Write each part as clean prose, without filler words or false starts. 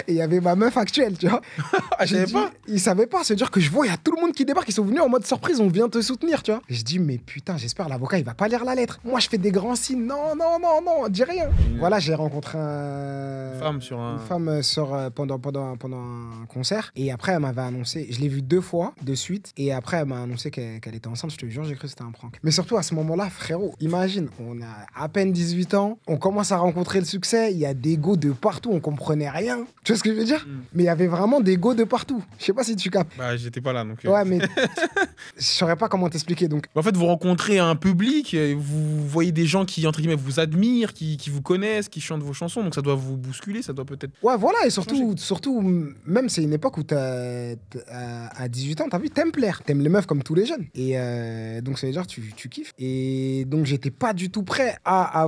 Et il y avait ma meuf actuelle, tu vois. Ah, je savais pas. Ils savaient pas. C'est-à-dire que je vois, il y a tout le monde qui débarque. Ils sont venus en mode surprise. On vient te soutenir, tu vois. Et je dis, mais putain, j'espère l'avocat, il va pas lire la lettre. Moi, je fais des grands signes. Non, non, non, non, dis rien. Voilà, j'ai rencontré Une femme sur un. une femme pendant un concert. Et après, elle m'avait annoncé. Je l'ai vue 2 fois de suite. Et après, elle m'a annoncé qu'elle était enceinte. Je te jure, j'ai cru que c'était un prank. Mais surtout, à ce moment-là, frérot, imagine, on a à peine 18 ans. On commence à rencontrer le succès. Il y a des go de partout. On comprenait rien. Tu vois ce que je veux dire? Mais il y avait vraiment des go de partout. Je sais pas si tu captes. Bah, j'étais pas là donc. Ouais, mais je saurais pas comment t'expliquer. Donc, En fait, vous rencontrez un public, vous voyez des gens qui, entre guillemets, vous admirent, qui vous connaissent, qui chantent vos chansons, donc ça doit vous bousculer, ça doit peut-être... ouais, voilà. Et surtout même c'est une époque où à 18 ans, t'as vu, t'aimes plaire. T'aimes les meufs comme tous les jeunes. Et donc, ça veut dire tu kiffes. Et donc, j'étais pas du tout prêt à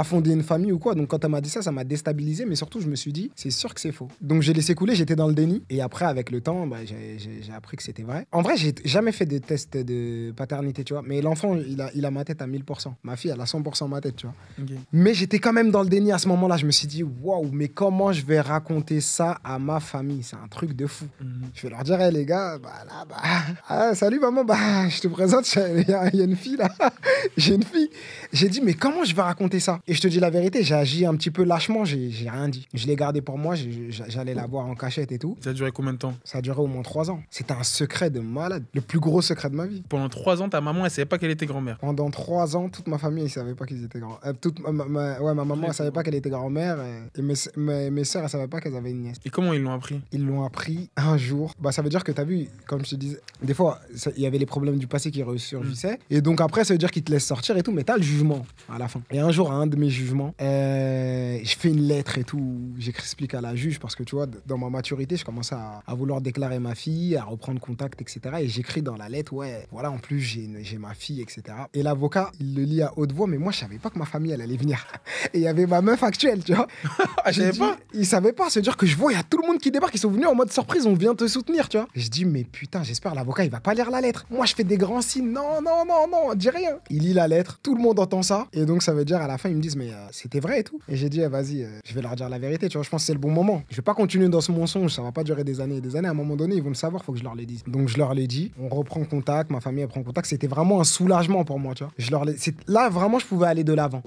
fonder une famille ou quoi. Donc, quand elle m'a dit ça m'a déstabilisé. Mais surtout, je me suis dit, c'est sûr que c'est faux. Donc, j'ai laissé couler, j'étais dans le déni. Et après, avec le temps, bah, j'ai appris que c'était vrai. En vrai, j'ai jamais fait de test de paternité, tu vois. Mais l'enfant, il a ma tête à 1000%. Ma fille, elle a 100% ma tête, tu vois. Ok. Mais j'étais quand même dans le déni à ce moment-là. Je me suis dit, waouh, mais comment je vais raconter ça à ma famille? C'est un truc de fou. Je vais leur dire, hey, les gars, salut maman, je te présente, il y a une fille là. J'ai une fille. J'ai dit, mais comment je vais raconter ça? Et je te dis la vérité, j'ai agi un petit peu lâchement, j'ai rien dit. Je l'ai gardé pour moi, j'allais la voir en cachette et tout. Ça a duré combien de temps? Ça a duré au moins 3 ans. C'était un secret de malade. Le plus gros secret de ma vie. Pendant 3 ans, ta maman, elle savait pas qu'elle était grand-mère. Pendant 3 ans, toute ma famille, ils savaient pas qu'ils étaient grands. Ma maman, elle savait pas qu'elle était grand-mère. Et mes sœurs, elles savaient pas qu'elles avaient une nièce. Et comment ils l'ont appris? Ils l'ont appris un jour. Bah, ça veut dire que t'as vu, comme je te disais, des fois, il y avait les problèmes du passé qui ressurgissaient. Et donc après, ça veut dire qu'ils te laissent sortir et tout, mais t'as le jugement à la fin. Et un jour, à un de mes jugements, je fais une lettre et tout. J'explique à la juge parce que tu vois, dans ma maturité, je commençais à vouloir déclarer ma fille, à reprendre contact, etc. Et j'écris dans la lettre, ouais, voilà, en plus, j'ai ma fille, etc. Et l'avocat, il le lit à haute voix, mais moi, je savais pas que ma famille, elle allait venir. Et il y avait ma meuf actuelle, tu vois. Ah, je savais pas. Ils savaient pas. C'est-à-dire que je vois, il y a tout le monde qui débarque. Ils sont venus en mode surprise. On vient te soutenir, tu vois. Je dis, mais putain, j'espère l'avocat, il va pas lire la lettre. Moi, je fais des grands signes. Non, non, non, non, dis rien. Il lit la lettre. Tout le monde entend ça. Et donc, ça veut dire, à la fin, ils me disent, mais c'était vrai et tout. Et j'ai dit, vas-y, je vais leur dire la vérité, tu vois. Je pense que c'est le bon moment. Je vais pas continuer dans ce mensonge. Ça va pas durer des années et des années. À un moment donné, ils vont le savoir. Faut que je leur le dise. Donc, je leur l'ai dit. On reprend contact. Ma famille, elle prend contact. C'était vraiment un soulagement pour moi, tu vois. Là, vraiment, je pouvais aller de l'avant.